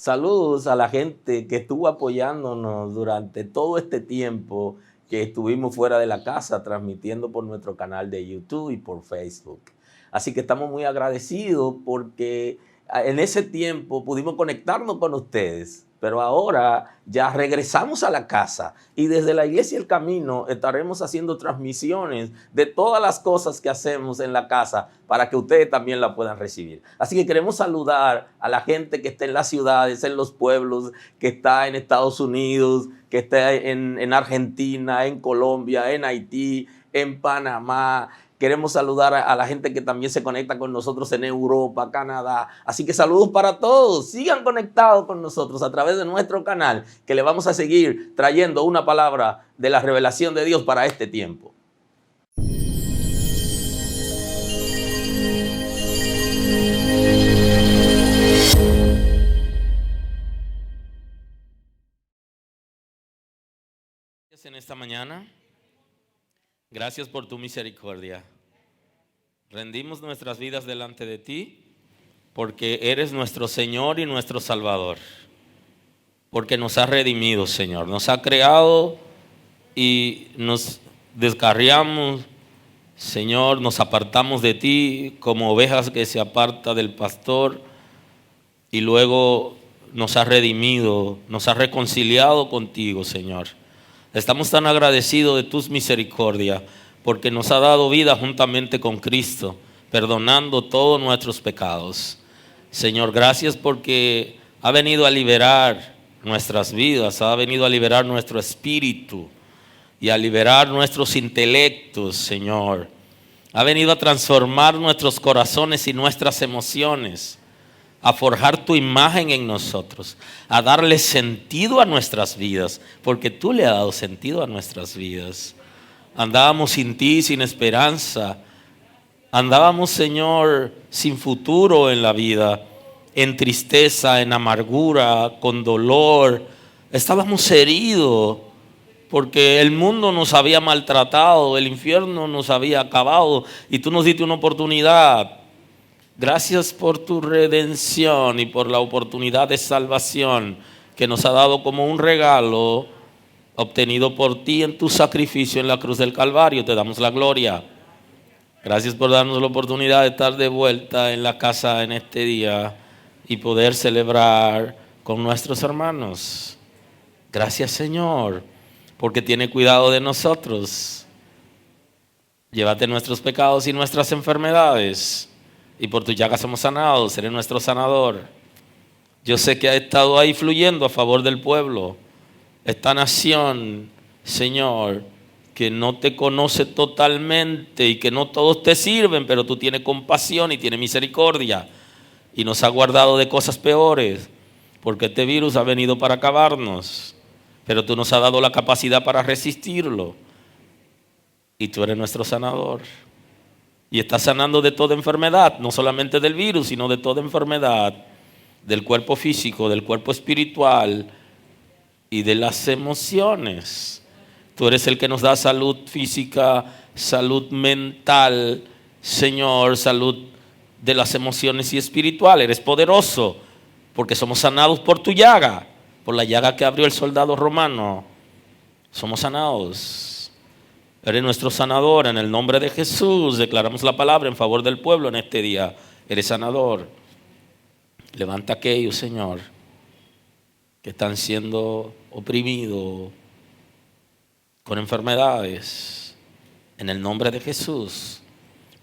Saludos a la gente que estuvo apoyándonos durante todo este tiempo que estuvimos fuera de la casa, transmitiendo por nuestro canal de YouTube y por Facebook. Así que estamos muy agradecidos porque en ese tiempo pudimos conectarnos con ustedes, pero ahora ya regresamos a la casa y desde la Iglesia El Camino estaremos haciendo transmisiones de todas las cosas que hacemos en la casa para que ustedes también la puedan recibir. Así que queremos saludar a la gente que está en las ciudades, en los pueblos, que está en Estados Unidos, que está en Argentina, en Colombia, en Haití, en Panamá. Queremos saludar a la gente que también se conecta con nosotros en Europa, Canadá. Así que saludos para todos. Sigan conectados con nosotros a través de nuestro canal, que le vamos a seguir trayendo una palabra de la revelación de Dios para este tiempo. Gracias en esta mañana. Gracias por tu misericordia. Rendimos nuestras vidas delante de ti porque eres nuestro Señor y nuestro Salvador. Porque nos has redimido, Señor. Nos ha creado y nos descarriamos, Señor, nos apartamos de ti como ovejas que se aparta del pastor y luego nos has redimido, nos has reconciliado contigo, Señor. Estamos tan agradecidos de tus misericordias porque nos ha dado vida juntamente con Cristo, perdonando todos nuestros pecados. Señor, gracias porque ha venido a liberar nuestras vidas, ha venido a liberar nuestro espíritu y a liberar nuestros intelectos, Señor. Ha venido a transformar nuestros corazones y nuestras emociones, a forjar tu imagen en nosotros, a darle sentido a nuestras vidas, porque tú le has dado sentido a nuestras vidas. Andábamos sin ti, sin esperanza. Andábamos, Señor, sin futuro en la vida, en tristeza, en amargura, con dolor. Estábamos heridos porque el mundo nos había maltratado, el infierno nos había acabado y tú nos diste una oportunidad. Gracias por tu redención y por la oportunidad de salvación que nos ha dado como un regalo obtenido por ti en tu sacrificio en la cruz del Calvario. Te damos la gloria. Gracias por darnos la oportunidad de estar de vuelta en la casa en este día y poder celebrar con nuestros hermanos. Gracias, Señor, porque tiene cuidado de nosotros. Llévate nuestros pecados y nuestras enfermedades. Y por tu llaga somos sanados, eres nuestro sanador. Yo sé que ha estado ahí fluyendo a favor del pueblo. Esta nación, Señor, que no te conoce totalmente y que no todos te sirven, pero tú tienes compasión y tienes misericordia. Y nos ha guardado de cosas peores, porque este virus ha venido para acabarnos. Pero tú nos has dado la capacidad para resistirlo. Y tú eres nuestro sanador. Y estás sanando de toda enfermedad, no solamente del virus, sino de toda enfermedad, del cuerpo físico, del cuerpo espiritual y de las emociones. Tú eres el que nos da salud física, salud mental, Señor, salud de las emociones y espiritual. Eres poderoso porque somos sanados por tu llaga, por la llaga que abrió el soldado romano. Somos sanados. Eres nuestro sanador. En el nombre de Jesús declaramos la palabra en favor del pueblo en este día. Eres sanador. Levanta a aquellos, Señor, que están siendo oprimidos con enfermedades. En el nombre de Jesús,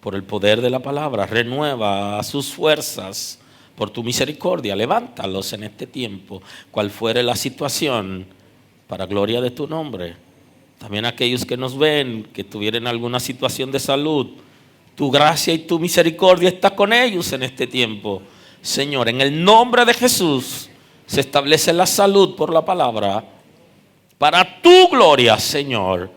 por el poder de la palabra, renueva sus fuerzas por tu misericordia. Levántalos en este tiempo, cual fuere la situación, para gloria de tu nombre. También aquellos que nos ven, que tuvieran alguna situación de salud, tu gracia y tu misericordia está con ellos en este tiempo. Señor, en el nombre de Jesús se establece la salud por la palabra, para tu gloria, Señor,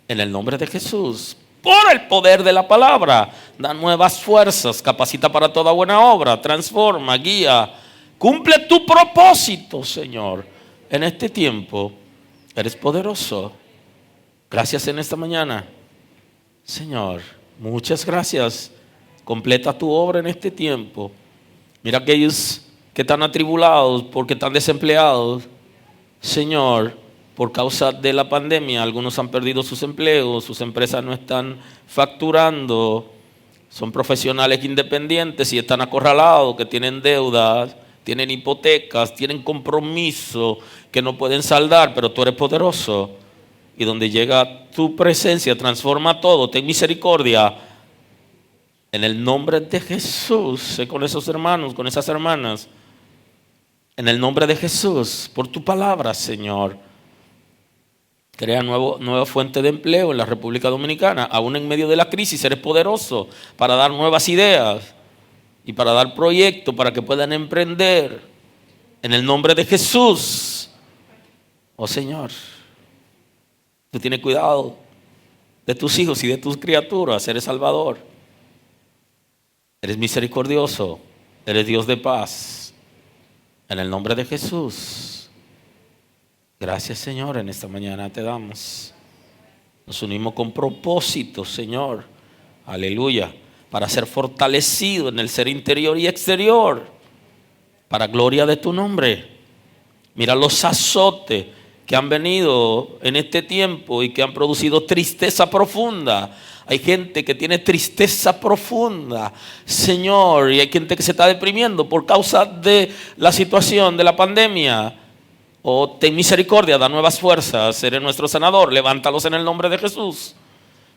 en el nombre de Jesús. Por el poder de la palabra, da nuevas fuerzas, capacita para toda buena obra, transforma, guía, cumple tu propósito, Señor, en este tiempo. Eres poderoso. Gracias en esta mañana, Señor, muchas gracias. Completa tu obra en este tiempo. Mira aquellos que están atribulados porque están desempleados, Señor, por causa de la pandemia. Algunos han perdido sus empleos, sus empresas no están facturando, son profesionales independientes y están acorralados, que tienen deudas, tienen hipotecas, tienen compromiso que no pueden saldar, pero tú eres poderoso. Y donde llega tu presencia, transforma todo. Ten misericordia. En el nombre de Jesús, sé con esos hermanos, con esas hermanas. En el nombre de Jesús, por tu palabra, Señor. Crea nueva fuente de empleo en la República Dominicana. Aún en medio de la crisis, eres poderoso para dar nuevas ideas y para dar proyectos para que puedan emprender. En el nombre de Jesús. Oh Señor, tú tienes cuidado de tus hijos y de tus criaturas. Eres Salvador. Eres misericordioso. Eres Dios de paz. En el nombre de Jesús. Gracias, Señor, en esta mañana te damos. Nos unimos con propósito, Señor. Aleluya. Para ser fortalecido en el ser interior y exterior. Para gloria de tu nombre. Mira los azotes que han venido en este tiempo y que han producido tristeza profunda. Hay gente que tiene tristeza profunda, Señor, y hay gente que se está deprimiendo por causa de la situación de la pandemia. Oh, ten misericordia, da nuevas fuerzas, eres nuestro sanador. Levántalos en el nombre de Jesús,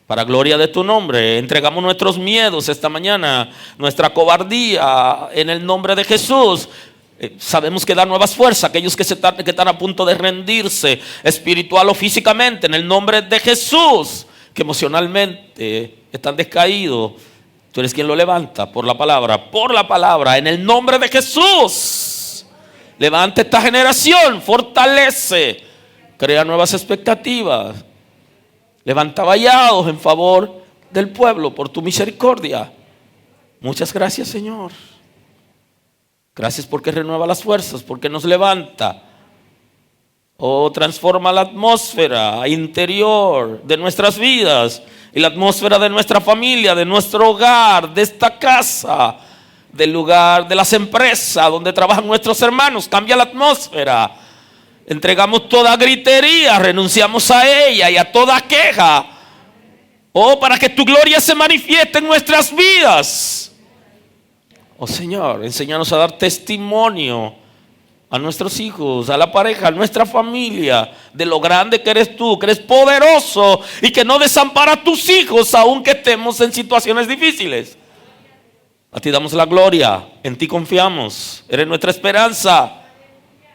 para gloria de tu nombre. Entregamos nuestros miedos esta mañana, nuestra cobardía en el nombre de Jesús. Sabemos que da nuevas fuerzas a aquellos que están a punto de rendirse espiritual o físicamente, en el nombre de Jesús, que emocionalmente están descaídos. Tú eres quien lo levanta por la palabra, en el nombre de Jesús. Levanta esta generación, fortalece, crea nuevas expectativas, levanta vallados en favor del pueblo por tu misericordia. Muchas gracias, Señor. Gracias porque renueva las fuerzas, porque nos levanta. Oh, transforma la atmósfera interior de nuestras vidas y la atmósfera de nuestra familia, de nuestro hogar, de esta casa, del lugar de las empresas donde trabajan nuestros hermanos. Cambia la atmósfera. Entregamos toda gritería, renunciamos a ella y a toda queja. Oh, para que tu gloria se manifieste en nuestras vidas. Oh Señor, enséñanos a dar testimonio a nuestros hijos, a la pareja, a nuestra familia, de lo grande que eres tú, que eres poderoso y que no desampara a tus hijos aunque estemos en situaciones difíciles. A ti damos la gloria, en ti confiamos, eres nuestra esperanza.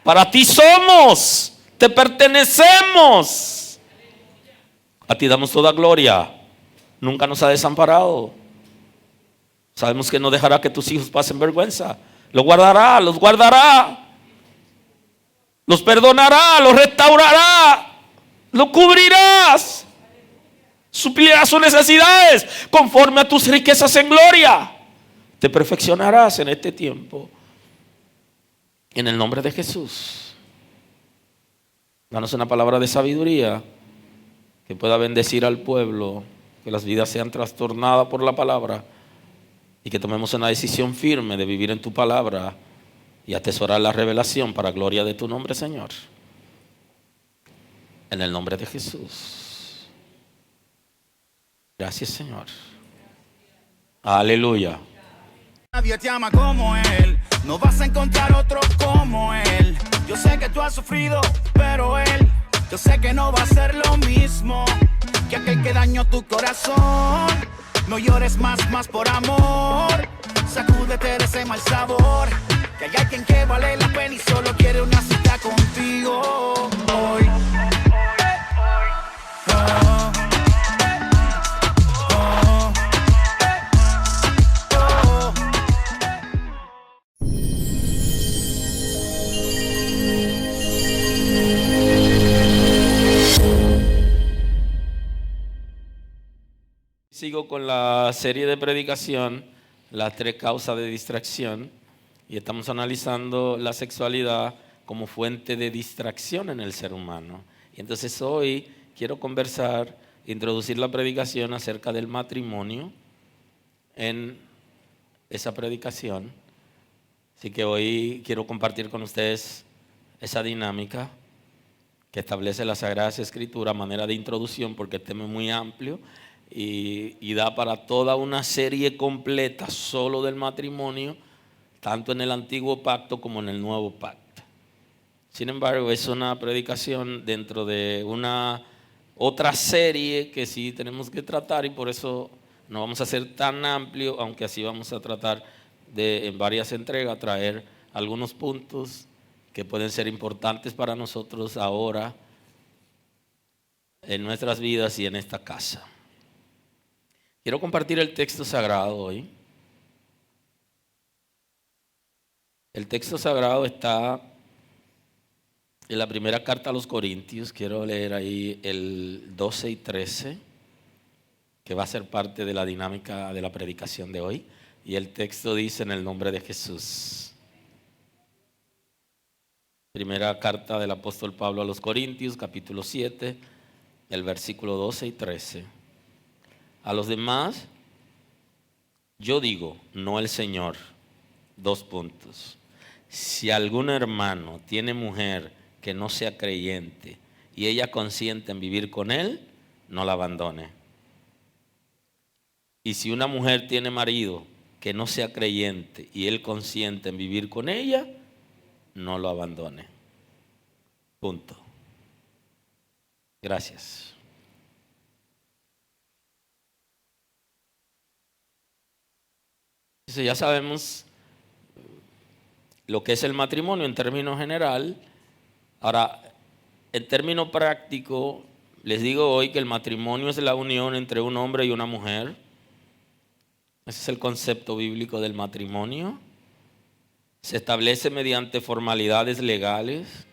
Para ti somos, te pertenecemos. A ti damos toda gloria, nunca nos ha desamparado. Sabemos que no dejará que tus hijos pasen vergüenza. Los guardará, los perdonará, los restaurará, los cubrirás, suplirás sus necesidades conforme a tus riquezas en gloria. Te perfeccionarás en este tiempo. En el nombre de Jesús. Danos una palabra de sabiduría que pueda bendecir al pueblo que las vidas sean trastornadas por la palabra y que tomemos una decisión firme de vivir en tu palabra y atesorar la revelación para gloria de tu nombre, Señor. En el nombre de Jesús. Gracias, Señor. Aleluya. Nadie te ama como Él, no vas a encontrar otro como Él. Yo sé que tú has sufrido, pero Él, yo sé que no va a ser lo mismo que aquel que dañó tu corazón. No llores más por amor, sacúdete de ese mal sabor. Que hay alguien que vale la pena y solo quiere una cita contigo hoy. Sigo con la serie de predicación, las 3 causas de distracción, y estamos analizando la sexualidad como fuente de distracción en el ser humano. Y entonces hoy quiero conversar, introducir la predicación acerca del matrimonio en esa predicación. Así que hoy quiero compartir con ustedes esa dinámica que establece la Sagrada Escritura a manera de introducción, porque el tema es muy amplio y da para toda una serie completa solo del matrimonio, tanto en el antiguo pacto como en el nuevo pacto. Sin embargo, es una predicación dentro de una otra serie que sí tenemos que tratar, y por eso no vamos a ser tan amplio, aunque así vamos a tratar de en varias entregas traer algunos puntos que pueden ser importantes para nosotros ahora en nuestras vidas y en esta casa. Quiero compartir el texto sagrado hoy. El texto sagrado está en la primera carta a los Corintios. Quiero leer ahí el 12 y 13, que va a ser parte de la dinámica de la predicación de hoy. Y el texto dice: en el nombre de Jesús. Primera carta del apóstol Pablo a los Corintios, capítulo 7, el versículo 12 y 13. A los demás, yo digo, no el Señor. 2 puntos. Si algún hermano tiene mujer que no sea creyente y ella consiente en vivir con él, no la abandone. Y si una mujer tiene marido que no sea creyente y él consiente en vivir con ella, no lo abandone. Punto. Gracias. Entonces ya sabemos lo que es el matrimonio en términos general. Ahora, en términos prácticos, les digo hoy que el matrimonio es la unión entre un hombre y una mujer. Ese es el concepto bíblico del matrimonio. Se establece mediante formalidades legales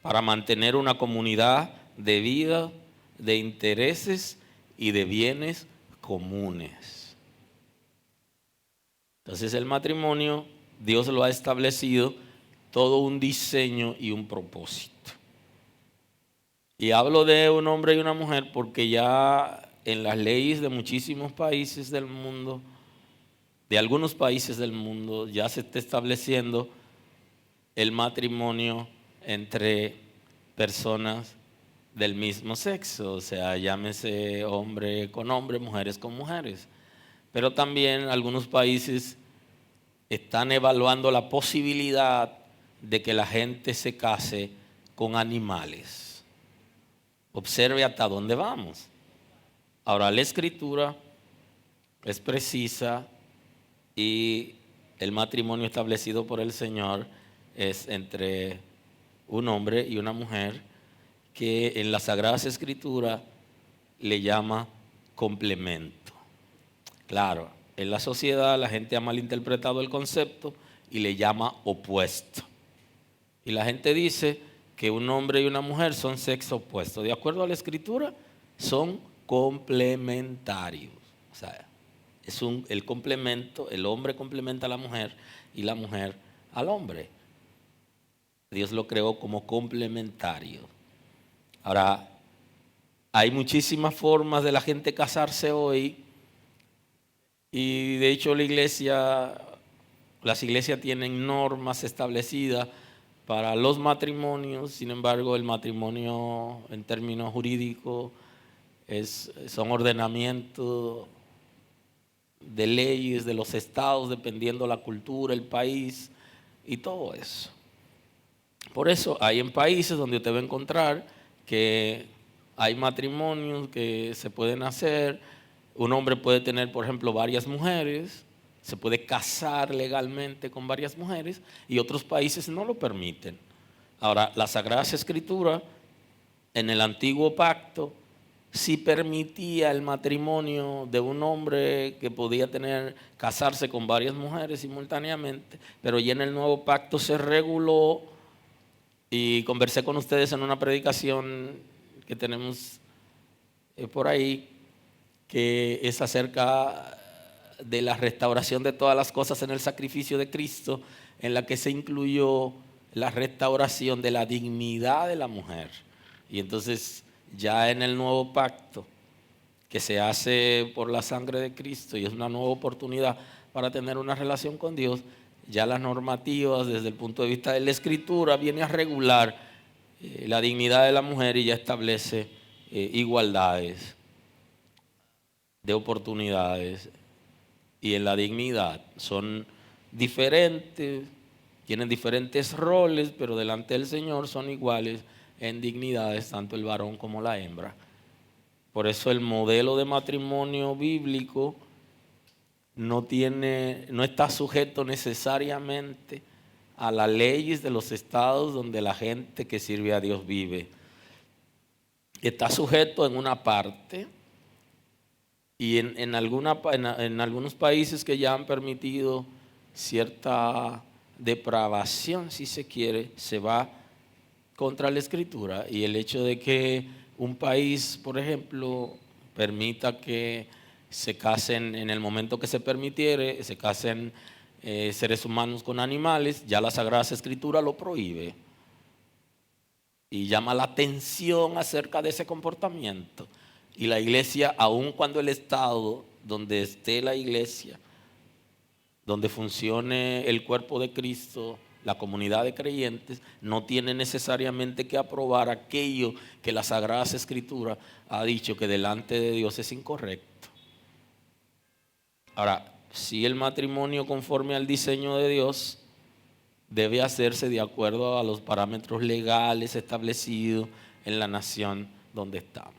para mantener una comunidad de vida, de intereses y de bienes comunes. Entonces el matrimonio, Dios lo ha establecido todo un diseño y un propósito. Y hablo de un hombre y una mujer porque ya en las leyes de muchísimos países del mundo, de algunos países del mundo, ya se está estableciendo el matrimonio entre personas del mismo sexo, o sea, llámese hombre con hombre, mujeres con mujeres. Pero también algunos países están evaluando la posibilidad de que la gente se case con animales. Observe hasta dónde vamos. Ahora, la Escritura es precisa y el matrimonio establecido por el Señor es entre un hombre y una mujer, que en las Sagradas Escrituras le llama complemento. Claro, en la sociedad la gente ha malinterpretado el concepto y le llama opuesto. Y la gente dice que un hombre y una mujer son sexo opuesto. De acuerdo a la Escritura, son complementarios. O sea, el complemento, el hombre complementa a la mujer y la mujer al hombre. Dios lo creó como complementario. Ahora, Hay muchísimas formas de la gente casarse hoy y de hecho las iglesias tienen normas establecidas para los matrimonios. Sin embargo, el matrimonio en términos jurídicos son ordenamientos de leyes de los estados, dependiendo la cultura, el país y todo eso. Por eso hay en países donde usted va a encontrar que hay matrimonios que se pueden hacer. Un hombre puede tener, por ejemplo, varias mujeres, se puede casar legalmente con varias mujeres y otros países no lo permiten. Ahora, la Sagrada Escritura en el Antiguo Pacto sí permitía el matrimonio de un hombre que podía casarse con varias mujeres simultáneamente, pero ya en el Nuevo Pacto se reguló, y conversé con ustedes en una predicación que tenemos por ahí, que es acerca de la restauración de todas las cosas en el sacrificio de Cristo, en la que se incluyó la restauración de la dignidad de la mujer. Y entonces ya en el nuevo pacto que se hace por la sangre de Cristo, y es una nueva oportunidad para tener una relación con Dios, ya las normativas desde el punto de vista de la Escritura viene a regular la dignidad de la mujer y ya establece igualdades de oportunidades, y en la dignidad son diferentes, tienen diferentes roles, pero delante del Señor son iguales en dignidades, tanto el varón como la hembra. Por eso el modelo de matrimonio bíblico no está sujeto necesariamente a las leyes de los estados donde la gente que sirve a Dios vive. Está sujeto en una parte, y en algunos países que ya han permitido cierta depravación, si se quiere, se va contra la Escritura. Y el hecho de que un país, por ejemplo, permita que se casen en el momento que se permitiere, se casen seres humanos con animales, ya la Sagrada Escritura lo prohíbe y llama la atención acerca de ese comportamiento. Y la iglesia, aun cuando el estado donde esté la iglesia, donde funcione el cuerpo de Cristo, la comunidad de creyentes, no tiene necesariamente que aprobar aquello que la Sagrada Escritura ha dicho que delante de Dios es incorrecto. Ahora, si el matrimonio conforme al diseño de Dios debe hacerse de acuerdo a los parámetros legales establecidos en la nación donde estamos.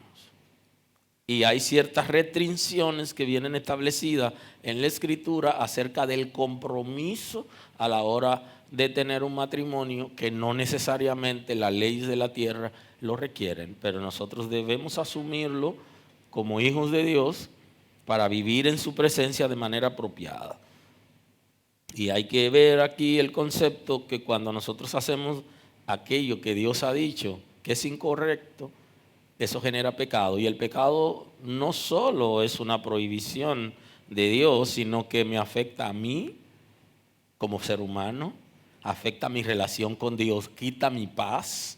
Y hay ciertas restricciones que vienen establecidas en la Escritura acerca del compromiso a la hora de tener un matrimonio, que no necesariamente las leyes de la tierra lo requieren, pero nosotros debemos asumirlo como hijos de Dios para vivir en su presencia de manera apropiada. Y hay que ver aquí el concepto que cuando nosotros hacemos aquello que Dios ha dicho que es incorrecto, eso genera pecado. Y el pecado no solo es una prohibición de Dios, sino que me afecta a mí como ser humano, afecta mi relación con Dios, quita mi paz,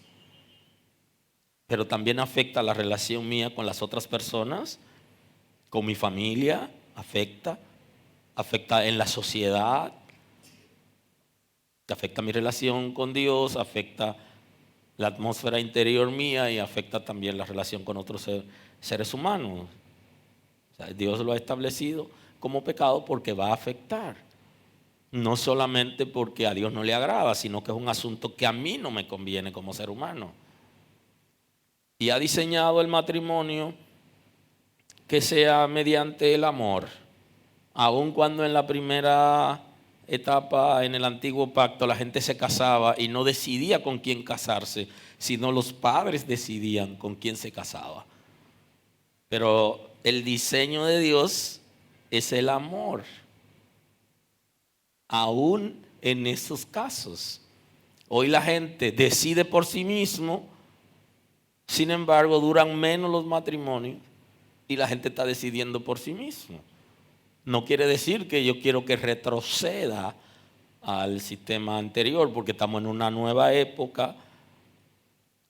pero también afecta la relación mía con las otras personas, con mi familia, afecta en la sociedad, afecta mi relación con Dios, afecta la atmósfera interior mía y afecta también la relación con otros seres humanos. O sea, Dios lo ha establecido como pecado porque va a afectar. No solamente porque a Dios no le agrada, sino que es un asunto que a mí no me conviene como ser humano. Y ha diseñado el matrimonio que sea mediante el amor. Aun cuando en la primera etapa en el antiguo pacto la gente se casaba y no decidía con quién casarse, sino los padres decidían con quién se casaba. Pero el diseño de Dios es el amor, aún en esos casos. Hoy la gente decide por sí mismo, sin embargo duran menos los matrimonios y la gente está decidiendo por sí mismo. No quiere decir que yo quiero que retroceda al sistema anterior, porque estamos en una nueva época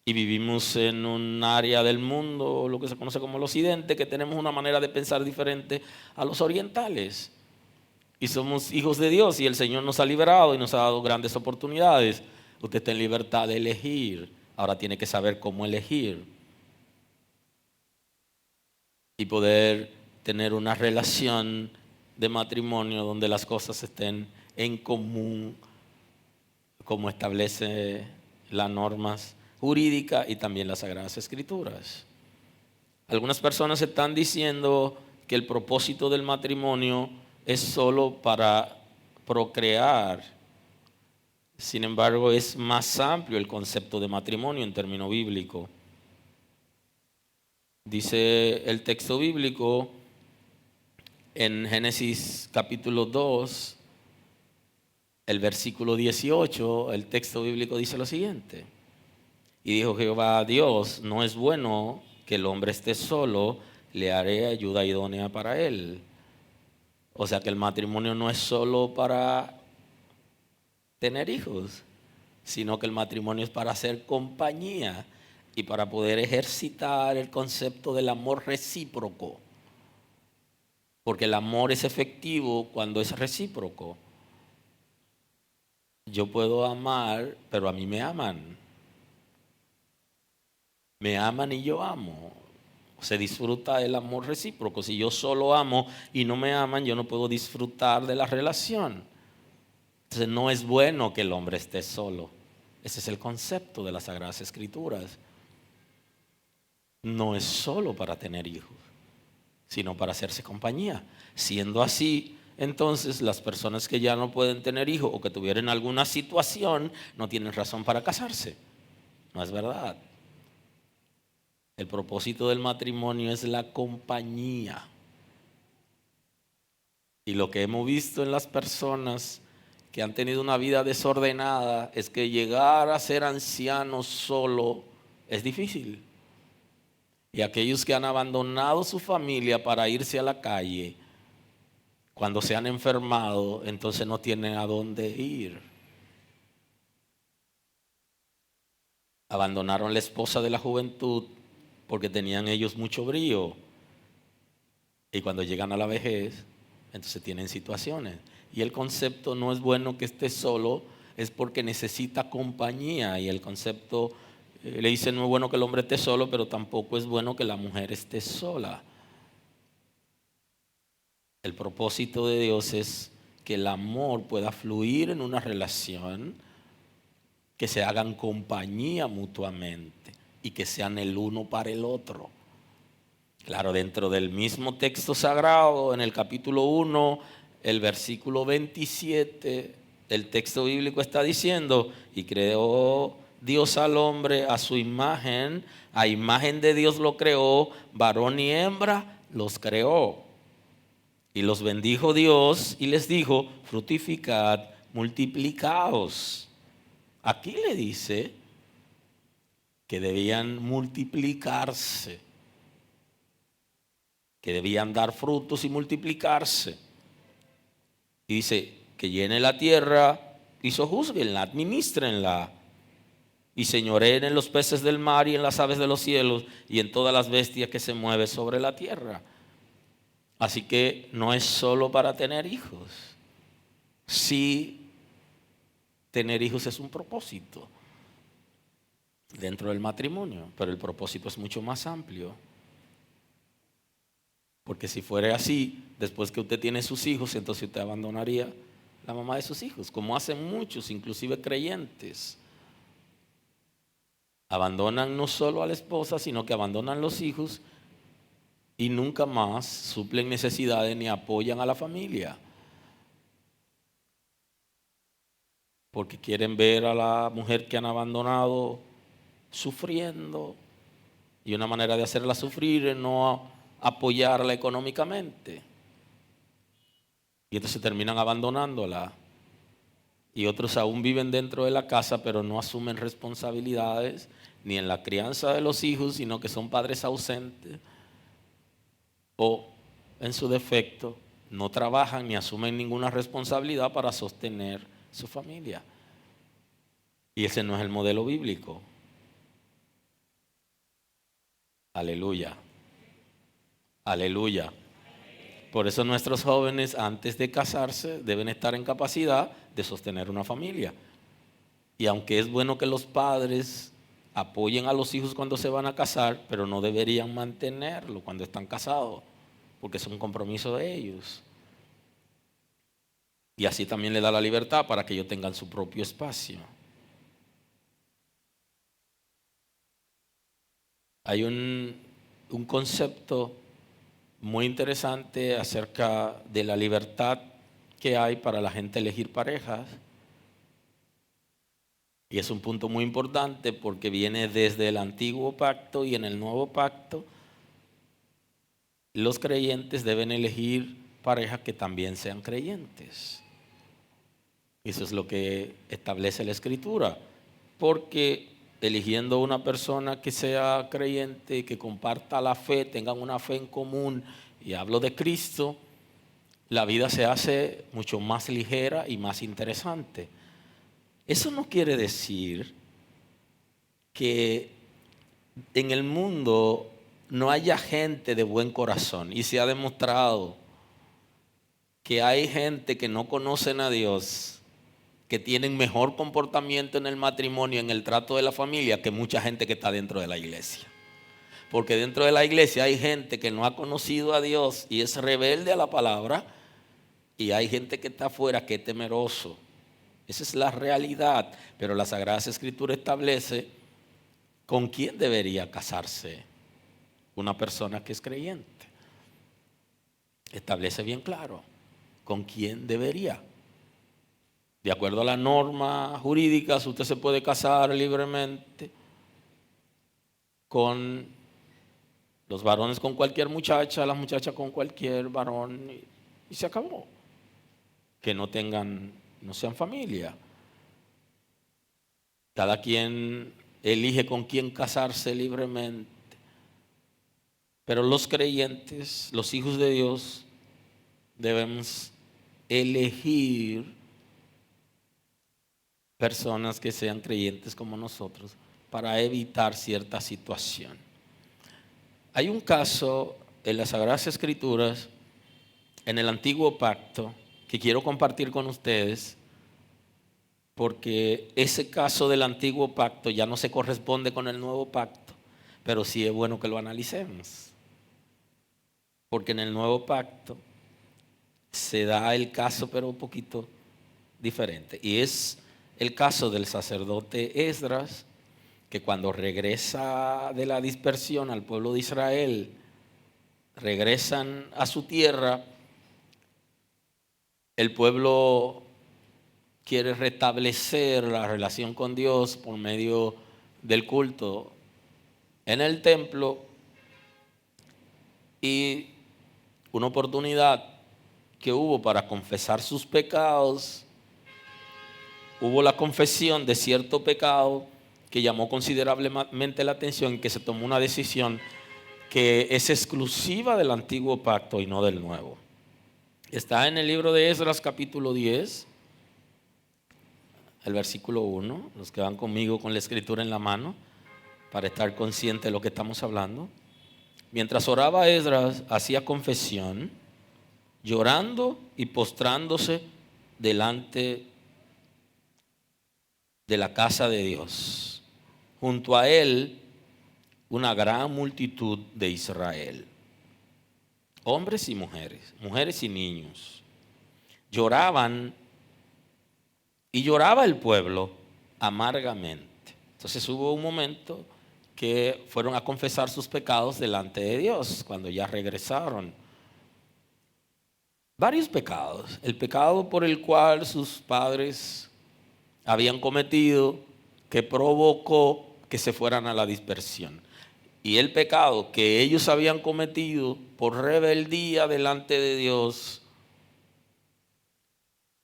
Y vivimos en un área del mundo, lo que se conoce como el occidente, que tenemos una manera de pensar diferente a los orientales. Y somos hijos de Dios y el Señor nos ha liberado y nos ha dado grandes oportunidades. Usted está en libertad de elegir. Ahora tiene que saber cómo elegir. Y poder tener una relación de matrimonio donde las cosas estén en común, como establece las normas jurídicas y también las Sagradas Escrituras. Algunas personas están diciendo que el propósito del matrimonio es solo para procrear. Sin embargo, es más amplio el concepto de matrimonio en término bíblico. Dice el texto bíblico en Génesis capítulo 2, el versículo 18, el texto bíblico dice lo siguiente. Y dijo Jehová a Dios, no es bueno que el hombre esté solo, le haré ayuda idónea para él. O sea que el matrimonio no es solo para tener hijos, sino que el matrimonio es para hacer compañía y para poder ejercitar el concepto del amor recíproco. Porque el amor es efectivo cuando es recíproco. Yo puedo amar, pero a mí me aman. Me aman y yo amo. Se disfruta el amor recíproco. Si yo solo amo y no me aman, yo no puedo disfrutar de la relación. Entonces no es bueno que el hombre esté solo. Ese es el concepto de las Sagradas Escrituras. No es solo para tener hijos, sino para hacerse compañía. Siendo así, entonces las personas que ya no pueden tener hijos o que tuvieran alguna situación no tienen razón para casarse. No es verdad. El propósito del matrimonio es la compañía. Y lo que hemos visto en las personas que han tenido una vida desordenada es que llegar a ser ancianos solo es difícil. Y aquellos que han abandonado su familia para irse a la calle, cuando se han enfermado, entonces no tienen a dónde ir. Abandonaron la esposa de la juventud porque tenían ellos mucho brío. Y cuando llegan a la vejez, entonces tienen situaciones. Y el concepto no es bueno que esté solo, es porque necesita compañía. Y el concepto le dice no es bueno que el hombre esté solo, pero tampoco es bueno que la mujer esté sola. El propósito de Dios es que el amor pueda fluir en una relación, que se hagan compañía mutuamente y que sean el uno para el otro. Claro, dentro del mismo texto sagrado, en el capítulo 1, el versículo 27, el texto bíblico está diciendo, y creó Dios al hombre a su imagen, a imagen de Dios lo creó, varón y hembra los creó. Y los bendijo Dios y les dijo, fructificad, multiplicaos. Aquí le dice que debían multiplicarse, que debían dar frutos y multiplicarse. Y dice que llene la tierra y sojúzguenla, administrenla y señoreen en los peces del mar y en las aves de los cielos y en todas las bestias que se mueven sobre la tierra. Así que no es solo para tener hijos. Sí, tener hijos es un propósito dentro del matrimonio, pero el propósito es mucho más amplio. Porque si fuera así, después que usted tiene sus hijos, entonces usted abandonaría la mamá de sus hijos, como hacen muchos, inclusive creyentes. Abandonan no solo a la esposa, sino que abandonan los hijos y nunca más suplen necesidades ni apoyan a la familia. Porque quieren ver a la mujer que han abandonado sufriendo. Y una manera de hacerla sufrir es no apoyarla económicamente. Y entonces terminan abandonándola. Y otros aún viven dentro de la casa, pero no asumen responsabilidades ni en la crianza de los hijos, sino que son padres ausentes. O, en su defecto, no trabajan ni asumen ninguna responsabilidad para sostener su familia. Y ese no es el modelo bíblico. Aleluya. Aleluya. Por eso nuestros jóvenes antes de casarse deben estar en capacidad de sostener una familia. Y aunque es bueno que los padres apoyen a los hijos cuando se van a casar, pero no deberían mantenerlo cuando están casados, porque es un compromiso de ellos. Y así también le da la libertad para que ellos tengan su propio espacio. Hay un concepto muy interesante acerca de la libertad que hay para la gente elegir parejas. Y es un punto muy importante porque viene desde el antiguo pacto y en el nuevo pacto los creyentes deben elegir parejas que también sean creyentes. Eso es lo que establece la Escritura, porque eligiendo una persona que sea creyente, que comparta la fe, tengan una fe en común, y hablo de Cristo, la vida se hace mucho más ligera y más interesante. Eso no quiere decir que en el mundo no haya gente de buen corazón, y se ha demostrado que hay gente que no conocen a Dios, que tienen mejor comportamiento en el matrimonio, en el trato de la familia, que mucha gente que está dentro de la iglesia. Porque dentro de la iglesia hay gente que no ha conocido a Dios y es rebelde a la palabra, y hay gente que está afuera que es temeroso. Esa es la realidad. Pero la Sagrada Escritura establece con quién debería casarse una persona que es creyente. Establece bien claro con quién debería. De acuerdo a la norma jurídica, usted se puede casar libremente con los varones con cualquier muchacha, las muchachas con cualquier varón, y se acabó. Que no sean familia. Cada quien elige con quién casarse libremente. Pero los creyentes, los hijos de Dios, debemos elegir personas que sean creyentes como nosotros para evitar cierta situación. Hay un caso en las Sagradas Escrituras, en el Antiguo Pacto, que quiero compartir con ustedes, porque ese caso del Antiguo Pacto ya no se corresponde con el Nuevo Pacto, pero sí es bueno que lo analicemos. Porque en el Nuevo Pacto se da el caso, pero un poquito diferente. Y es el caso del sacerdote Esdras, que cuando regresa de la dispersión al pueblo de Israel, regresan a su tierra, el pueblo quiere restablecer la relación con Dios por medio del culto en el templo, y una oportunidad que hubo para confesar sus pecados, hubo la confesión de cierto pecado que llamó considerablemente la atención, y que se tomó una decisión que es exclusiva del Antiguo Pacto y no del Nuevo. Está en el libro de Esdras capítulo 10, el versículo 1, los que van conmigo con la escritura en la mano, para estar consciente de lo que estamos hablando. Mientras oraba Esdras, hacía confesión, llorando y postrándose delante de la casa de Dios. Junto a él, una gran multitud de Israel, hombres y mujeres, mujeres y niños. Lloraban, y lloraba el pueblo amargamente. Entonces hubo un momento que fueron a confesar sus pecados delante de Dios cuando ya regresaron. Varios pecados. El pecado por el cual sus padres habían cometido, que provocó que se fueran a la dispersión. Y el pecado que ellos habían cometido por rebeldía delante de Dios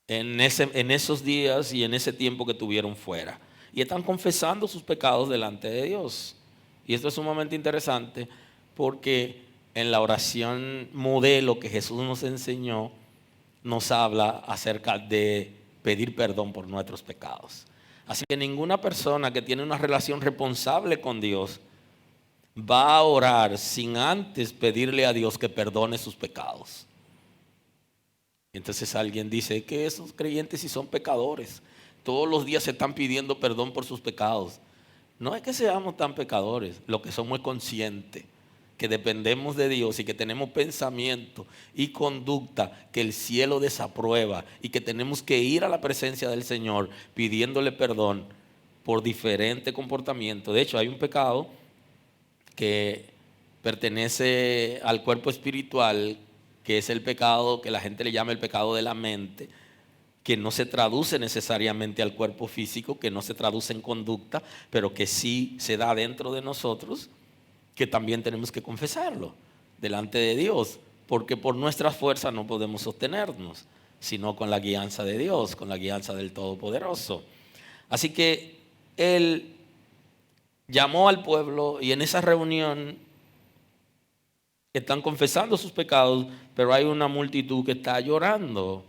en esos días y en ese tiempo que tuvieron fuera. Y están confesando sus pecados delante de Dios. Y esto es sumamente interesante porque en la oración modelo que Jesús nos enseñó, nos habla acerca de pedir perdón por nuestros pecados. Así que ninguna persona que tiene una relación responsable con Dios va a orar sin antes pedirle a Dios que perdone sus pecados. Entonces alguien dice que esos creyentes sí son pecadores. Todos los días se están pidiendo perdón por sus pecados. No es que seamos tan pecadores, lo que somos es conscientes que dependemos de Dios y que tenemos pensamiento y conducta que el cielo desaprueba y que tenemos que ir a la presencia del Señor pidiéndole perdón por diferente comportamiento. De hecho, hay un pecado que pertenece al cuerpo espiritual, que es el pecado que la gente le llama el pecado de la mente, que no se traduce necesariamente al cuerpo físico, que no se traduce en conducta, pero que sí se da dentro de nosotros, que también tenemos que confesarlo delante de Dios, porque por nuestras fuerzas no podemos sostenernos, sino con la guianza de Dios, con la guianza del Todopoderoso. Así que Él llamó al pueblo y en esa reunión están confesando sus pecados, pero hay una multitud que está llorando.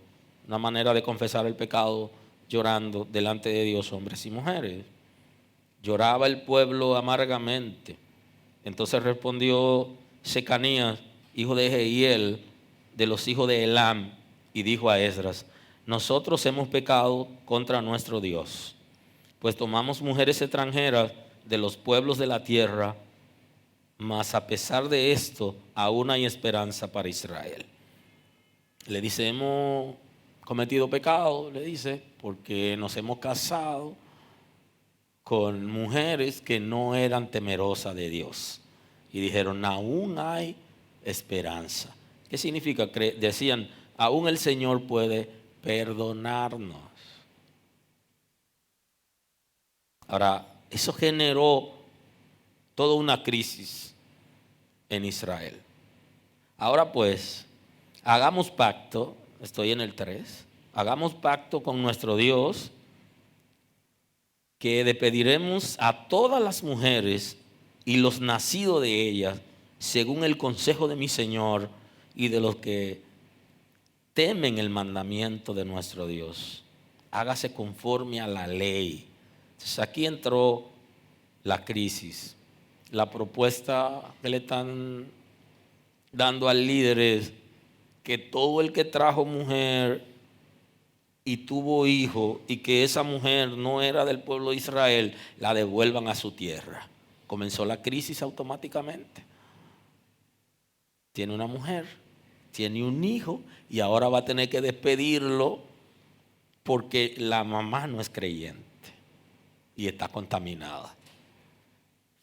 Una manera de confesar el pecado llorando delante de Dios, hombres y mujeres. Lloraba el pueblo amargamente. Entonces respondió Secanías, hijo de Jehiel, de los hijos de Elam, y dijo a Esdras: nosotros hemos pecado contra nuestro Dios, pues tomamos mujeres extranjeras de los pueblos de la tierra, mas a pesar de esto, aún hay esperanza para Israel. Le dice, hemos cometido pecado, le dice, porque nos hemos casado con mujeres que no eran temerosas de Dios. Y dijeron, aún hay esperanza. ¿Qué significa? Decían, aún el Señor puede perdonarnos. Ahora, eso generó toda una crisis en Israel. Ahora pues, hagamos pacto, estoy en el 3, hagamos pacto con nuestro Dios, que despediremos a todas las mujeres y los nacidos de ellas, según el consejo de mi Señor y de los que temen el mandamiento de nuestro Dios. Hágase conforme a la ley. Entonces aquí entró la crisis. La propuesta que le están dando al líder es que todo el que trajo mujer y tuvo hijo y que esa mujer no era del pueblo de Israel, la devuelvan a su tierra. Comenzó la crisis automáticamente. Tiene una mujer, tiene un hijo y ahora va a tener que despedirlo porque la mamá no es creyente y está contaminada.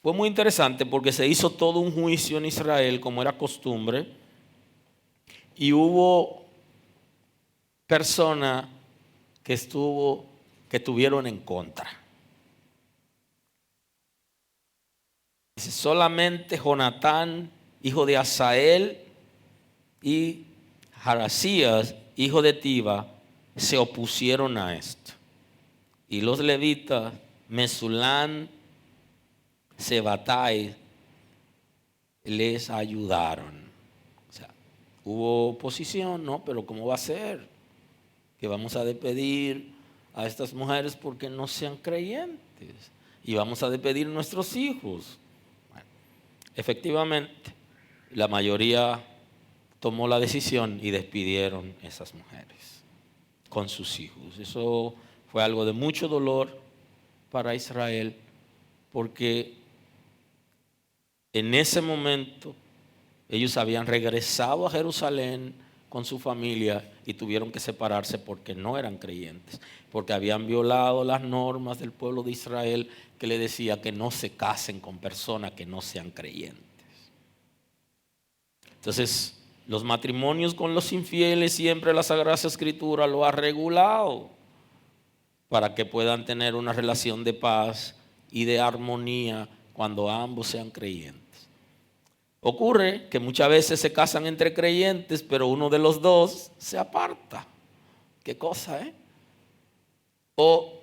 Fue muy interesante porque se hizo todo un juicio en Israel como era costumbre y hubo personas que estuvieron en contra. Dice, solamente Jonatán, hijo de Asael, y Jarasías, hijo de Tiba, se opusieron a esto. Y los levitas, Mesulán, Sebatai, les ayudaron. O sea, hubo oposición, ¿no? Pero ¿cómo va a ser? Que vamos a despedir a estas mujeres porque no sean creyentes y vamos a despedir a nuestros hijos. Bueno, efectivamente, la mayoría tomó la decisión y despidieron a esas mujeres con sus hijos. Eso fue algo de mucho dolor para Israel porque en ese momento ellos habían regresado a Jerusalén con su familia y tuvieron que separarse porque no eran creyentes, porque habían violado las normas del pueblo de Israel que le decía que no se casen con personas que no sean creyentes. Entonces, los matrimonios con los infieles siempre la Sagrada Escritura lo ha regulado para que puedan tener una relación de paz y de armonía cuando ambos sean creyentes. Ocurre que muchas veces se casan entre creyentes, pero uno de los dos se aparta. ¿Qué cosa, eh? O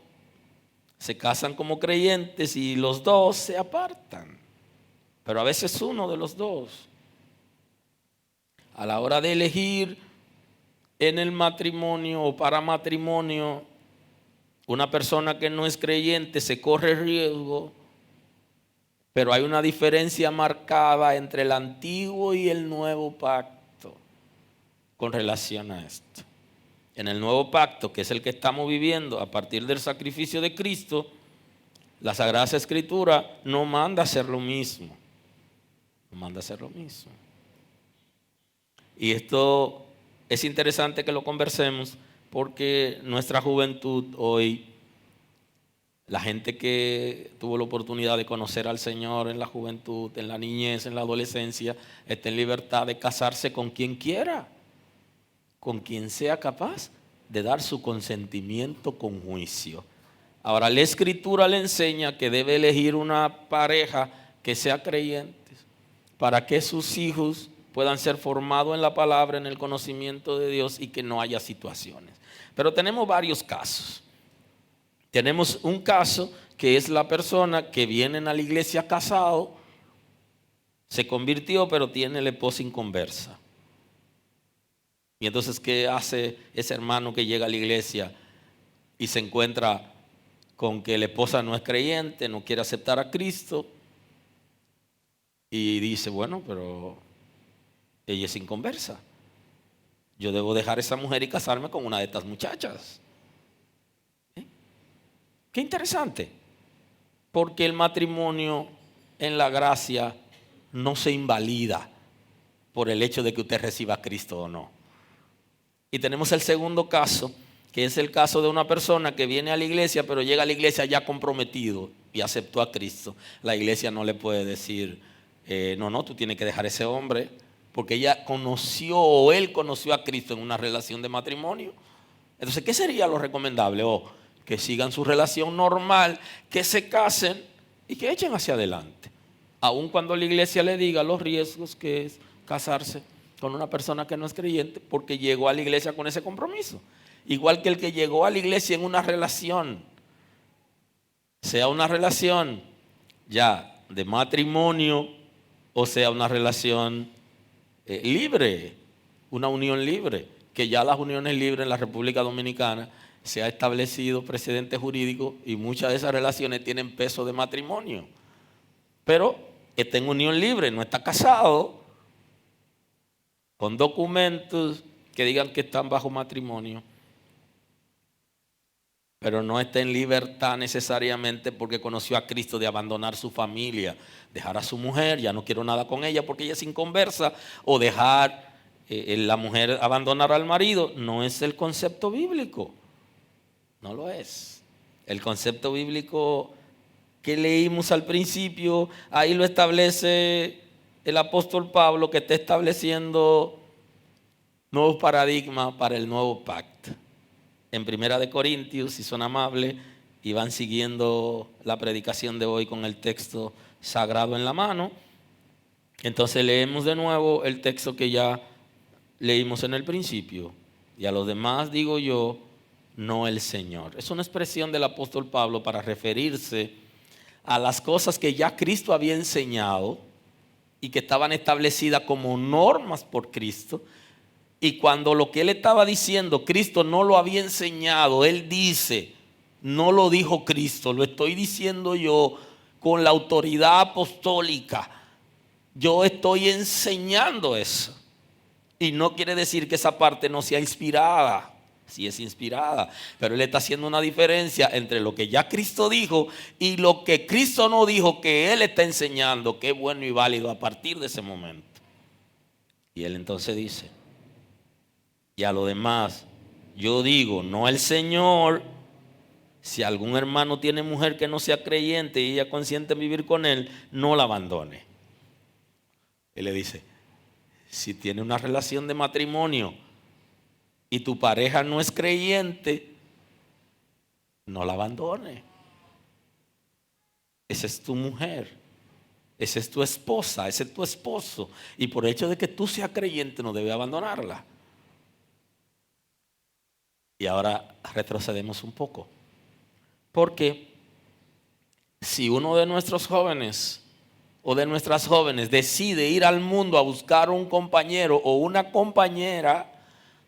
se casan como creyentes y los dos se apartan, pero a veces uno de los dos. A la hora de elegir en el matrimonio o para matrimonio, una persona que no es creyente se corre riesgo Pero hay una diferencia marcada entre el antiguo y el nuevo pacto con relación a esto. En el nuevo pacto, que es el que estamos viviendo a partir del sacrificio de Cristo, la Sagrada Escritura no manda a hacer lo mismo. No manda a hacer lo mismo. Y esto es interesante que lo conversemos porque nuestra juventud hoy, la gente que tuvo la oportunidad de conocer al Señor en la juventud, en la niñez, en la adolescencia, está en libertad de casarse con quien quiera, con quien sea capaz de dar su consentimiento con juicio. Ahora, la Escritura le enseña que debe elegir una pareja que sea creyente para que sus hijos puedan ser formados en la palabra, en el conocimiento de Dios y que no haya situaciones. Pero tenemos varios casos. Tenemos un caso que es la persona que viene a la iglesia casado, se convirtió pero tiene la esposa inconversa. Y entonces, ¿qué hace ese hermano que llega a la iglesia y se encuentra con que la esposa no es creyente, no quiere aceptar a Cristo? Y dice, bueno, pero ella es inconversa. Yo debo dejar a esa mujer y casarme con una de estas muchachas. Qué interesante, porque el matrimonio en la gracia no se invalida por el hecho de que usted reciba a Cristo o no. Y tenemos el segundo caso, que es el caso de una persona que viene a la iglesia, pero llega a la iglesia ya comprometido y aceptó a Cristo. La iglesia no le puede decir, no, tú tienes que dejar a ese hombre, porque ella conoció o él conoció a Cristo en una relación de matrimonio. Entonces, ¿qué sería lo recomendable? Que sigan su relación normal, que se casen y que echen hacia adelante. Aun cuando la iglesia le diga los riesgos que es casarse con una persona que no es creyente, porque llegó a la iglesia con ese compromiso. Igual que el que llegó a la iglesia en una relación, sea una relación ya de matrimonio o sea una relación libre, una unión libre, que ya las uniones libres en la República Dominicana se ha establecido precedente jurídico y muchas de esas relaciones tienen peso de matrimonio. Pero está en unión libre, no está casado, con documentos que digan que están bajo matrimonio, pero no está en libertad necesariamente porque conoció a Cristo, de abandonar su familia, dejar a su mujer, ya no quiero nada con ella porque ella es inconversa, o dejar la mujer abandonar al marido. No es el concepto bíblico. No lo es. El concepto bíblico que leímos al principio, ahí lo establece el apóstol Pablo, que está estableciendo nuevos paradigmas para el nuevo pacto. En Primera de Corintios, si son amables y van siguiendo la predicación de hoy con el texto sagrado en la mano, entonces leemos de nuevo el texto que ya leímos en el principio. Y a los demás digo yo, no el Señor. Es una expresión del apóstol Pablo para referirse a las cosas que ya Cristo había enseñado y que estaban establecidas como normas por Cristo. Y cuando lo que él estaba diciendo, Cristo no lo había enseñado, él dice, no lo dijo Cristo, lo estoy diciendo yo con la autoridad apostólica. Yo estoy enseñando eso. Y no quiere decir que esa parte no sea inspirada. Sí es inspirada, pero él está haciendo una diferencia entre lo que ya Cristo dijo y lo que Cristo no dijo, que él está enseñando que es bueno y válido a partir de ese momento. Y él entonces dice, y a lo demás, yo digo, no el Señor, si algún hermano tiene mujer que no sea creyente y ella consiente en vivir con él, no la abandone. Él le dice, si tiene una relación de matrimonio y tu pareja no es creyente, no la abandone. Esa es tu mujer, esa es tu esposa, ese es tu esposo. Y por el hecho de que tú seas creyente no debes abandonarla. Y ahora retrocedemos un poco. Porque si uno de nuestros jóvenes o de nuestras jóvenes decide ir al mundo a buscar un compañero o una compañera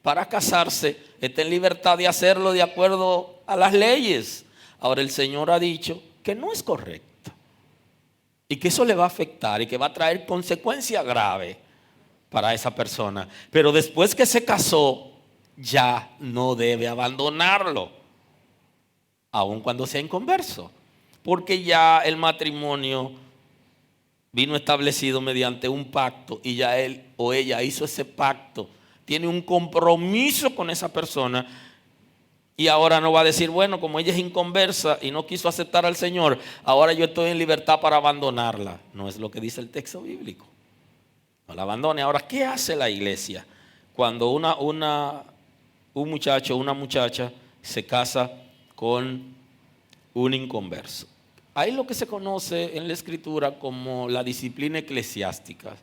para casarse, está en libertad de hacerlo de acuerdo a las leyes. Ahora el Señor ha dicho que no es correcto. y que eso le va a afectar y que va a traer consecuencias graves para esa persona. Pero después que se casó, ya no debe abandonarlo, aun cuando sea inconverso, porque ya el matrimonio vino establecido mediante un pacto y ya él o ella hizo ese pacto, tiene un compromiso con esa persona. Y ahora no va a decir, bueno, como ella es inconversa y no quiso aceptar al Señor, ahora yo estoy en libertad para abandonarla. No es lo que dice el texto bíblico. No la abandone. Ahora, ¿qué hace la iglesia cuando un muchacho o una muchacha se casa con un inconverso? Hay lo que se conoce en la Escritura como la disciplina eclesiástica,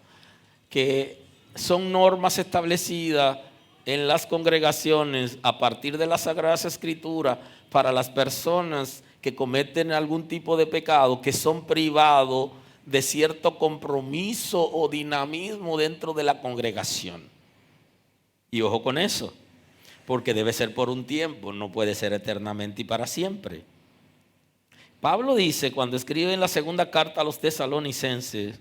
que son normas establecidas en las congregaciones a partir de las Sagradas Escrituras para las personas que cometen algún tipo de pecado, que son privados de cierto compromiso o dinamismo dentro de la congregación. Y ojo con eso, porque debe ser por un tiempo, no puede ser eternamente y para siempre. Pablo dice, cuando escribe en la segunda carta a los tesalonicenses,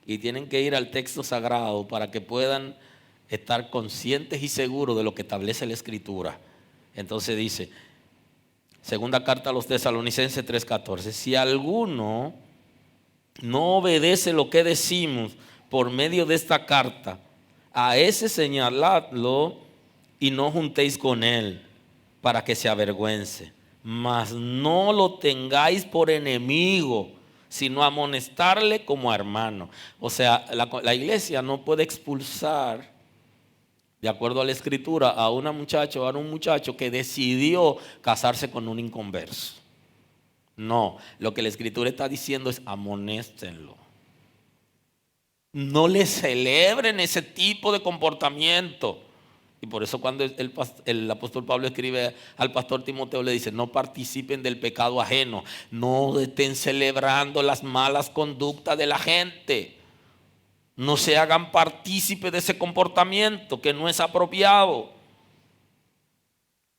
y tienen que ir al texto sagrado para que puedan estar conscientes y seguros de lo que establece la Escritura. Entonces dice, segunda carta a los tesalonicenses 3:14, si alguno no obedece lo que decimos por medio de esta carta, a ese señaladlo y no juntéis con él para que se avergüence, mas no lo tengáis por enemigo, sino amonestarle como a hermano. O sea, la iglesia no puede expulsar, de acuerdo a la Escritura, a una muchacha o a un muchacho que decidió casarse con un inconverso. No, lo que la Escritura está diciendo es amonéstenlo. No le celebren ese tipo de comportamiento. Y por eso cuando el apóstol Pablo escribe al pastor Timoteo, le dice, no participen del pecado ajeno, no estén celebrando las malas conductas de la gente. No se hagan partícipes de ese comportamiento que no es apropiado.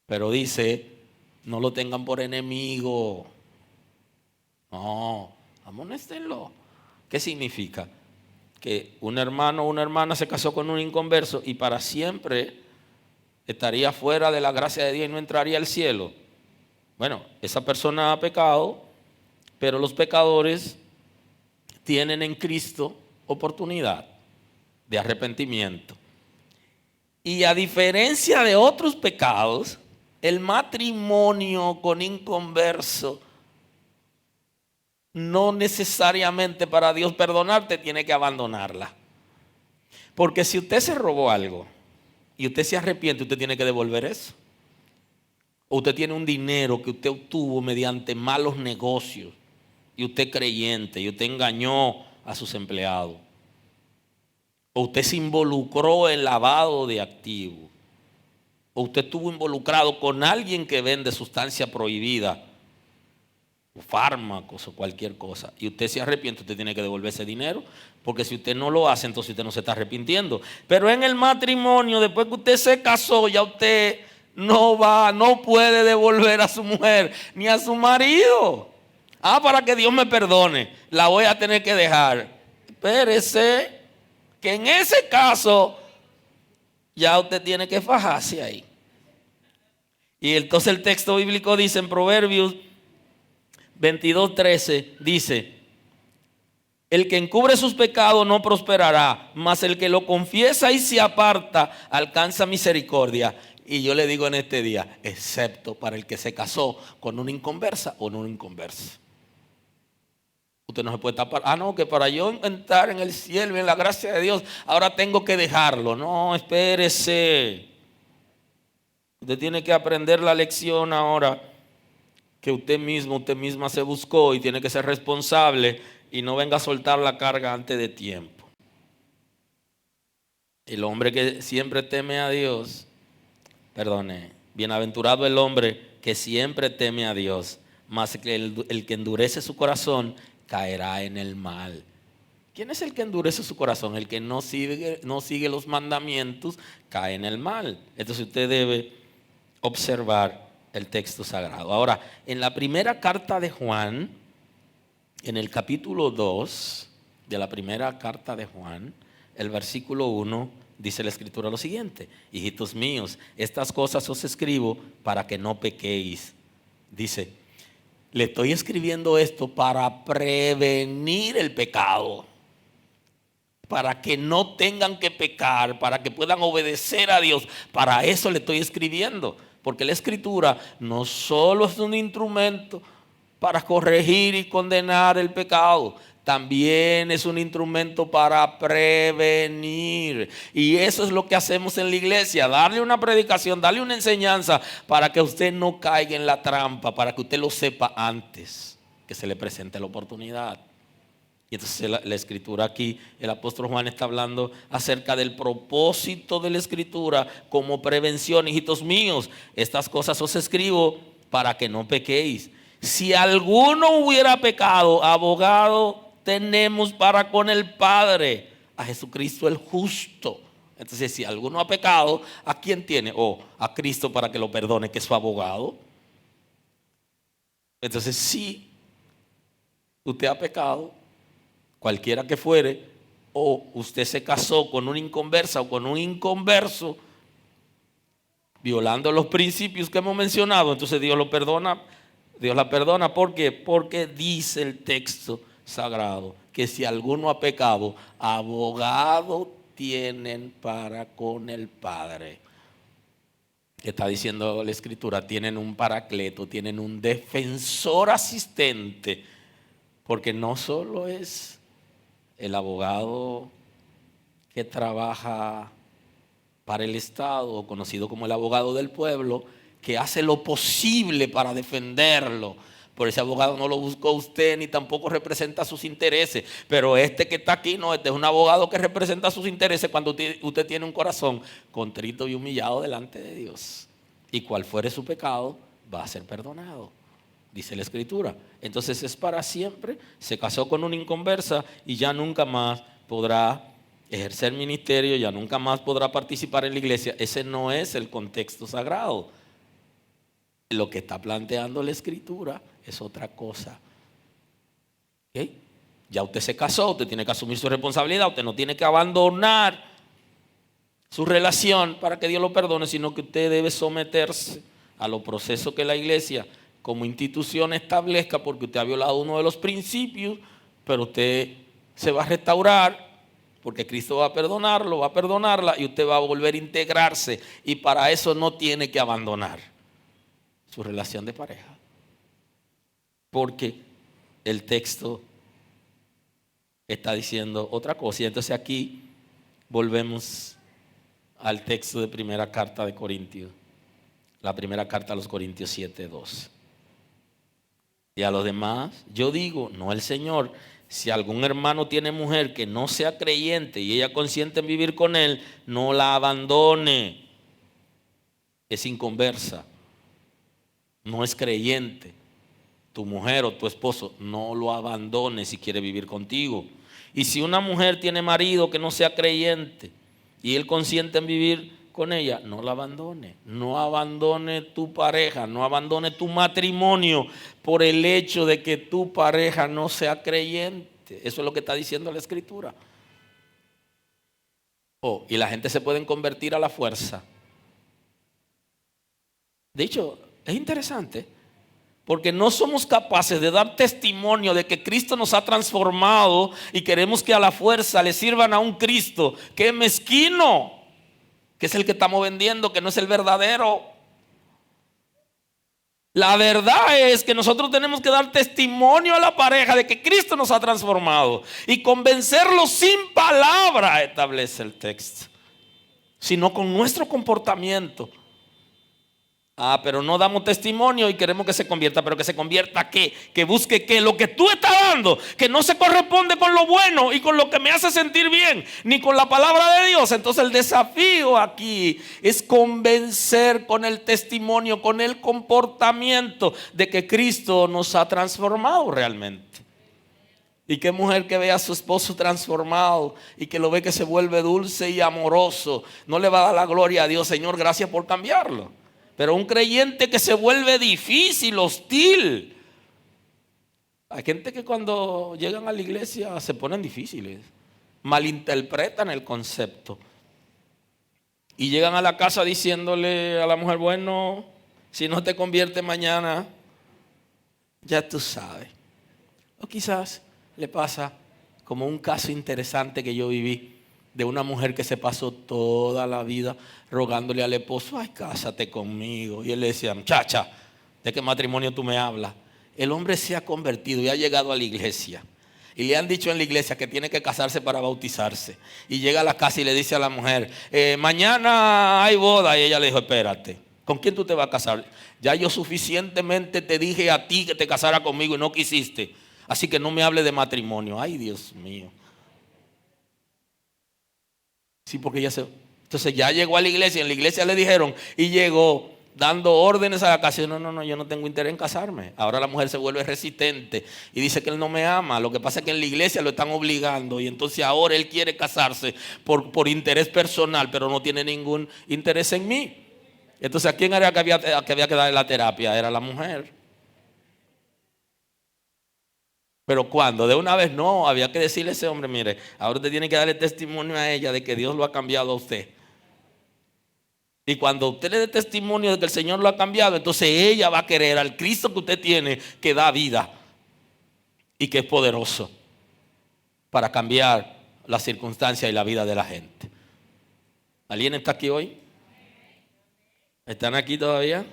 Pero dice, no lo tengan por enemigo. No, amonéstenlo. ¿Qué significa? Que un hermano o una hermana se casó con un inconverso y para siempre estaría fuera de la gracia de Dios y no entraría al cielo. Bueno, esa persona ha pecado, pero los pecadores tienen en Cristo oportunidad de arrepentimiento. Y a diferencia de otros pecados, el matrimonio con inconverso no necesariamente para Dios perdonarte tiene que abandonarla. Porque si usted se robó algo y usted se arrepiente, usted tiene que devolver eso. O usted tiene un dinero que usted obtuvo mediante malos negocios y usted es creyente y usted engañó a sus empleados. O usted se involucró en lavado de activos. O usted estuvo involucrado con alguien que vende sustancia prohibida, o fármacos o cualquier cosa, y usted se arrepiente, usted tiene que devolver ese dinero, porque si usted no lo hace, entonces usted no se está arrepintiendo. Pero en el matrimonio, después que usted se casó, ya usted no puede devolver a su mujer ni a su marido. Para que Dios me perdone, la voy a tener que dejar. Espérese, que en ese caso ya usted tiene que fajarse ahí. Y entonces el texto bíblico dice en Proverbios 22:13, dice, el que encubre sus pecados no prosperará, mas el que lo confiesa y se aparta alcanza misericordia. Y yo le digo en este día, excepto para el que se casó con una inconversa o no un inconverso. Usted no se puede tapar. No, que para yo entrar en el cielo y en la gracia de Dios, ahora tengo que dejarlo. No, espérese. Usted tiene que aprender la lección ahora que usted misma se buscó y tiene que ser responsable y no venga a soltar la carga antes de tiempo. El hombre que siempre teme a Dios, bienaventurado el hombre que siempre teme a Dios, mas que el que endurece su corazón caerá en el mal. ¿Quién es el que endurece su corazón? El que no sigue los mandamientos cae en el mal. Entonces usted debe observar el texto sagrado. Ahora, en la primera carta de Juan, En el capítulo 2 de la primera carta de Juan, el versículo 1, dice la Escritura lo siguiente: hijitos míos, estas cosas os escribo para que no pequéis. Dice, le estoy escribiendo esto para prevenir el pecado, para que no tengan que pecar, para que puedan obedecer a Dios. Para eso le estoy escribiendo, porque la Escritura no solo es un instrumento para corregir y condenar el pecado, también es un instrumento para prevenir. Y eso es lo que hacemos en la iglesia: darle una predicación, darle una enseñanza para que usted no caiga en la trampa, para que usted lo sepa antes que se le presente la oportunidad. Y entonces la Escritura aquí, el apóstol Juan está hablando acerca del propósito de la Escritura como prevención. Hijitos míos, estas cosas os escribo para que no pequéis. Si alguno hubiera pecado, abogado tenemos para con el Padre, a Jesucristo el justo. Entonces, si alguno ha pecado, ¿a quién tiene? A Cristo para que lo perdone, que es su abogado. Entonces, si usted ha pecado, cualquiera que fuere, o usted se casó con una inconversa o con un inconverso, violando los principios que hemos mencionado, entonces Dios lo perdona. Dios la perdona. ¿Por qué? Porque dice el texto sagrado que si alguno ha pecado, abogado tienen para con el Padre. Está diciendo la Escritura, tienen un paracleto, tienen un defensor asistente, porque no solo es el abogado que trabaja para el Estado, conocido como el abogado del pueblo, que hace lo posible para defenderlo. Por ese abogado no lo buscó usted, ni tampoco representa sus intereses. Pero este que está aquí, no, este es un abogado que representa sus intereses cuando usted tiene un corazón contrito y humillado delante de Dios. Y cual fuere su pecado, va a ser perdonado, dice la Escritura. Entonces es para siempre. Se casó con una inconversa y ya nunca más podrá ejercer ministerio, ya nunca más podrá participar en la iglesia. Ese no es el contexto sagrado. Lo que está planteando la Escritura es otra cosa. ¿Okay? Ya usted se casó, usted tiene que asumir su responsabilidad, usted no tiene que abandonar su relación para que Dios lo perdone, sino que usted debe someterse a los procesos que la iglesia como institución establezca, porque usted ha violado uno de los principios, pero usted se va a restaurar, porque Cristo va a perdonarlo, va a perdonarla, y usted va a volver a integrarse, y para eso no tiene que abandonar su relación de pareja, porque el texto está diciendo otra cosa. Y entonces aquí volvemos al texto de primera carta de Corintios, la primera carta a los Corintios 7:2. Y a los demás yo digo, no el Señor: si algún hermano tiene mujer que no sea creyente y ella consiente en vivir con él, no la abandone. Es inconversa, no es creyente. Tu mujer o tu esposo, no lo abandone si quiere vivir contigo. Y si una mujer tiene marido que no sea creyente y él consiente en vivir con ella, no la abandone. No abandone tu pareja, no abandone tu matrimonio por el hecho de que tu pareja no sea creyente. Eso es lo que está diciendo la Escritura. Y la gente se puede convertir a la fuerza. De hecho, es interesante, porque no somos capaces de dar testimonio de que Cristo nos ha transformado y queremos que a la fuerza le sirvan a un Cristo que es mezquino, que es el que estamos vendiendo, que no es el verdadero. La verdad es que nosotros tenemos que dar testimonio a la pareja de que Cristo nos ha transformado y convencerlo sin palabra, establece el texto, sino con nuestro comportamiento. Pero no damos testimonio y queremos que se convierta. ¿Pero que se convierta qué? Que busque qué. Lo que tú estás dando, que no se corresponde con lo bueno y con lo que me hace sentir bien, ni con la palabra de Dios. Entonces el desafío aquí es convencer con el testimonio, con el comportamiento, de que Cristo nos ha transformado realmente. Y qué mujer que ve a su esposo transformado y que lo ve que se vuelve dulce y amoroso, no le va a dar la gloria a Dios: Señor, gracias por cambiarlo. Pero un creyente que se vuelve difícil, hostil, Hay gente que cuando llegan a la iglesia se ponen difíciles, malinterpretan el concepto y llegan a la casa diciéndole a la mujer, bueno, si no te conviertes mañana, ya tú sabes. O quizás le pasa como un caso interesante que yo viví de una mujer que se pasó toda la vida rogándole al esposo, ay, cásate conmigo. Y él le decía, muchacha, ¿de qué matrimonio tú me hablas? El hombre se ha convertido y ha llegado a la iglesia. Y le han dicho en la iglesia que tiene que casarse para bautizarse. Y llega a la casa y le dice a la mujer, mañana hay boda. Y ella le dijo, espérate, ¿con quién tú te vas a casar? Ya yo suficientemente te dije a ti que te casara conmigo y no quisiste. Así que no me hable de matrimonio. Ay, Dios mío. Sí, porque ella se... Entonces ya llegó a la iglesia. En la iglesia le dijeron y llegó dando órdenes a la casa. No, yo no tengo interés en casarme. Ahora la mujer se vuelve resistente y dice que él no me ama. Lo que pasa es que en la iglesia lo están obligando y entonces ahora él quiere casarse por interés personal, pero no tiene ningún interés en mí. Entonces, ¿a quién era que había que darle la terapia? Era la mujer. Pero cuando de una vez no, había que decirle a ese hombre, mire, ahora usted tiene que darle testimonio a ella de que Dios lo ha cambiado a usted. Y cuando usted le dé testimonio de que el Señor lo ha cambiado, entonces ella va a querer al Cristo que usted tiene, que da vida y que es poderoso para cambiar las circunstancias y la vida de la gente. ¿Alguien está aquí hoy? ¿Están aquí todavía?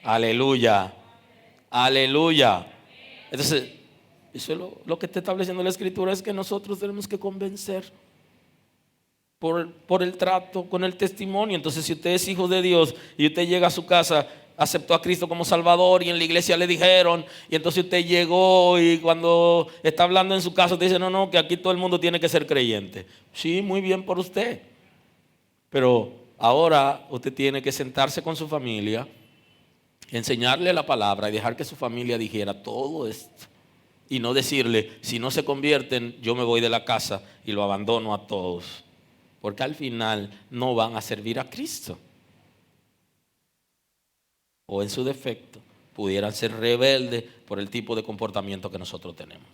Aleluya. Aleluya. Entonces, eso es lo que está estableciendo la Escritura, es que nosotros tenemos que convencer por el trato, con el testimonio. Entonces, si usted es hijo de Dios y usted llega a su casa, aceptó a Cristo como Salvador y en la iglesia le dijeron, y entonces usted llegó y cuando está hablando en su casa usted dice, no, que aquí todo el mundo tiene que ser creyente. Sí, muy bien por usted. Pero ahora usted tiene que sentarse con su familia, enseñarle la palabra y dejar que su familia dijera todo esto. Y no decirle, si no se convierten, yo me voy de la casa y lo abandono a todos. Porque al final no van a servir a Cristo. O en su defecto, pudieran ser rebeldes por el tipo de comportamiento que nosotros tenemos.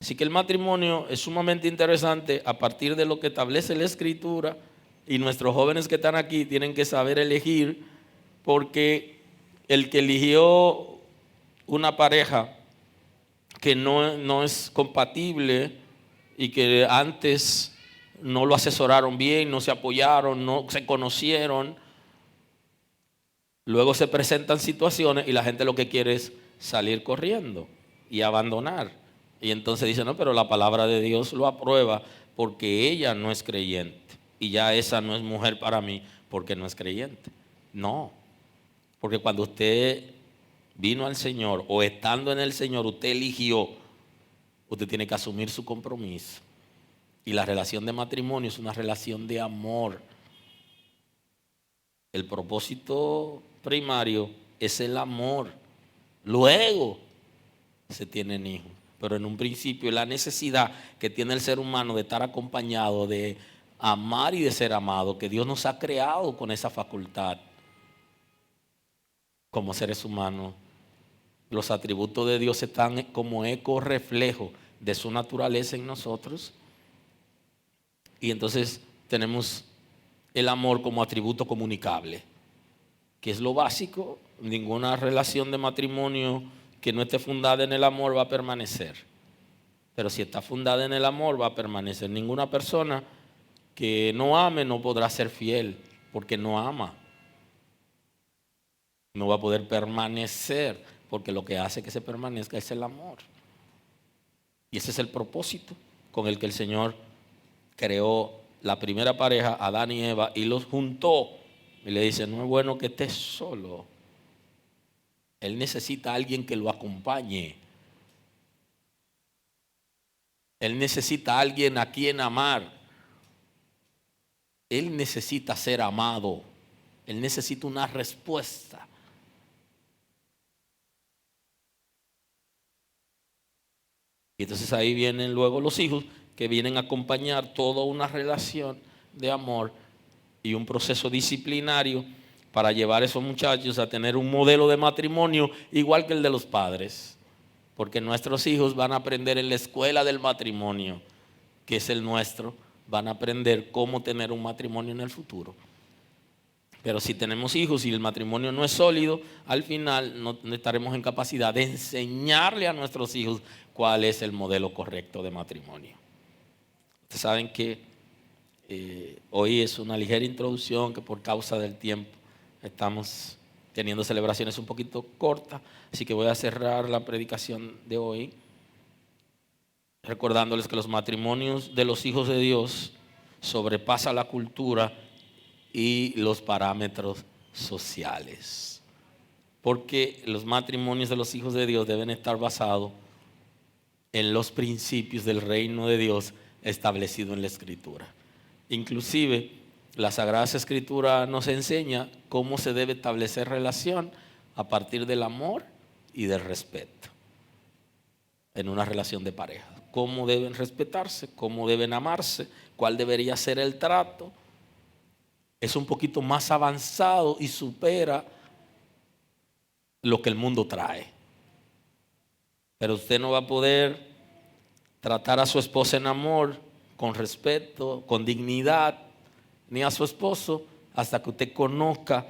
Así que el matrimonio es sumamente interesante a partir de lo que establece la Escritura. Y nuestros jóvenes que están aquí tienen que saber elegir, porque el que eligió una pareja que no es compatible y que antes no lo asesoraron bien, no se apoyaron, no se conocieron, luego se presentan situaciones y la gente lo que quiere es salir corriendo y abandonar. Y entonces dice, no, pero la palabra de Dios lo aprueba porque ella no es creyente y ya esa no es mujer para mí porque no es creyente. No, porque cuando usted vino al Señor o estando en el Señor, usted eligió, usted tiene que asumir su compromiso. Y la relación de matrimonio es una relación de amor. El propósito primario es el amor. Luego se tienen hijos. Pero en un principio la necesidad que tiene el ser humano de estar acompañado, de amar y de ser amado, que Dios nos ha creado con esa facultad como seres humanos. Los atributos de Dios están como eco reflejo de su naturaleza en nosotros. Y entonces tenemos el amor como atributo comunicable, que es lo básico. Ninguna relación de matrimonio que no esté fundada en el amor va a permanecer. Pero si está fundada en el amor va a permanecer. Ninguna persona que no ame no podrá ser fiel, porque no ama. No va a poder permanecer, porque lo que hace que se permanezca es el amor. Y ese es el propósito con el que el Señor creó la primera pareja, Adán y Eva, y los juntó. Y le dice, no es bueno que estés solo. Él necesita a alguien que lo acompañe. Él necesita a alguien a quien amar. Él necesita ser amado. Él necesita una respuesta. Y entonces ahí vienen luego los hijos que vienen a acompañar toda una relación de amor y un proceso disciplinario para llevar a esos muchachos a tener un modelo de matrimonio igual que el de los padres. Porque nuestros hijos van a aprender en la escuela del matrimonio, que es el nuestro, van a aprender cómo tener un matrimonio en el futuro. Pero si tenemos hijos y el matrimonio no es sólido, al final no estaremos en capacidad de enseñarle a nuestros hijos cuál es el modelo correcto de matrimonio. Ustedes saben que hoy es una ligera introducción, que por causa del tiempo estamos teniendo celebraciones un poquito cortas, así que voy a cerrar la predicación de hoy recordándoles que los matrimonios de los hijos de Dios sobrepasan la cultura y los parámetros sociales. Porque los matrimonios de los hijos de Dios deben estar basados en los principios del reino de Dios establecido en la Escritura. Inclusive, la Sagrada Escritura nos enseña cómo se debe establecer relación a partir del amor y del respeto en una relación de pareja. Cómo deben respetarse, cómo deben amarse, cuál debería ser el trato. Es un poquito más avanzado y supera lo que el mundo trae. Pero usted no va a poder tratar a su esposa en amor, con respeto, con dignidad, ni a su esposo, hasta que usted conozca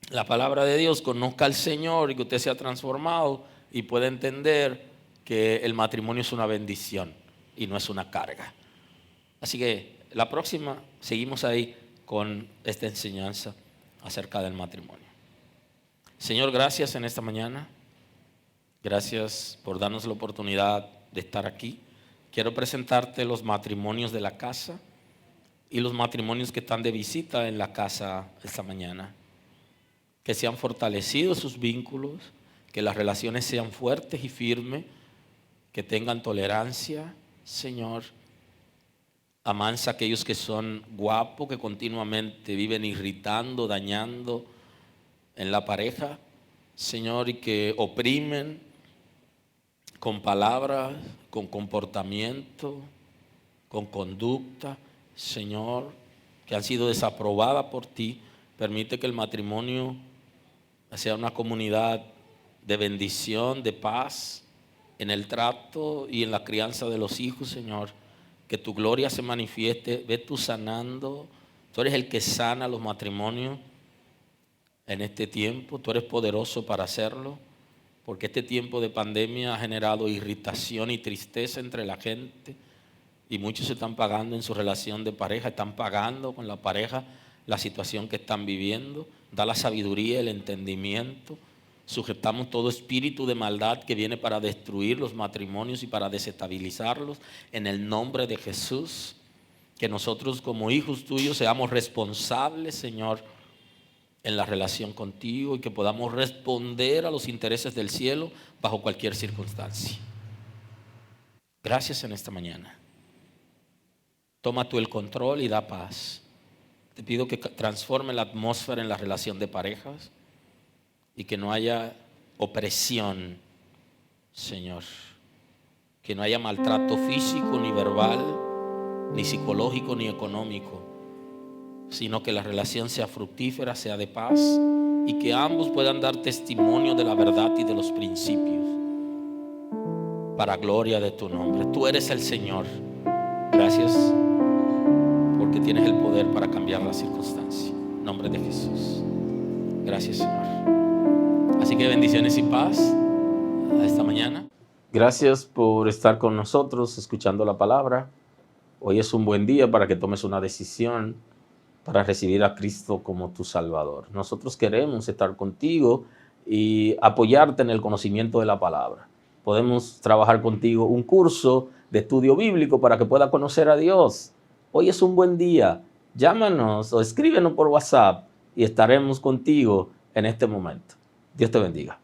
la palabra de Dios, conozca al Señor y que usted sea transformado y pueda entender que el matrimonio es una bendición y no es una carga. Así que la próxima seguimos ahí con esta enseñanza acerca del matrimonio. Señor, gracias en esta mañana. Gracias por darnos la oportunidad de estar aquí. Quiero presentarte los matrimonios de la casa y los matrimonios que están de visita en la casa esta mañana. Que sean fortalecidos sus vínculos, que las relaciones sean fuertes y firmes, que tengan tolerancia, Señor. Amansa a aquellos que son guapos, que continuamente viven irritando, dañando en la pareja, Señor, y que oprimen con palabras, con comportamiento, con conducta, Señor, que han sido desaprobadas por ti. Permite que el matrimonio sea una comunidad de bendición, de paz en el trato y en la crianza de los hijos, Señor. Que tu gloria se manifieste. Ve tú sanando. Tú eres el que sana los matrimonios en este tiempo. Tú eres poderoso para hacerlo, porque este tiempo de pandemia ha generado irritación y tristeza entre la gente, y muchos están pagando en su relación de pareja, están pagando con la pareja la situación que están viviendo. Da la sabiduría, el entendimiento. Sujetamos todo espíritu de maldad que viene para destruir los matrimonios y para desestabilizarlos en el nombre de Jesús. Que nosotros como hijos tuyos seamos responsables, Señor, en la relación contigo, y que podamos responder a los intereses del cielo bajo cualquier circunstancia. Gracias en esta mañana. Toma tú el control y da paz. Te pido que transforme la atmósfera en la relación de parejas y que no haya opresión, Señor. Que no haya maltrato físico, ni verbal, ni psicológico, ni económico, sino que la relación sea fructífera, sea de paz, y que ambos puedan dar testimonio de la verdad y de los principios, para gloria de tu nombre. Tú eres el Señor. Gracias porque tienes el poder para cambiar las circunstancias. En nombre de Jesús. Gracias, Señor. Así que bendiciones y paz a esta mañana. Gracias por estar con nosotros escuchando la palabra. Hoy es un buen día para que tomes una decisión para recibir a Cristo como tu Salvador. Nosotros queremos estar contigo y apoyarte en el conocimiento de la palabra. Podemos trabajar contigo un curso de estudio bíblico para que puedas conocer a Dios. Hoy es un buen día. Llámanos o escríbenos por WhatsApp y estaremos contigo en este momento. Dios te bendiga.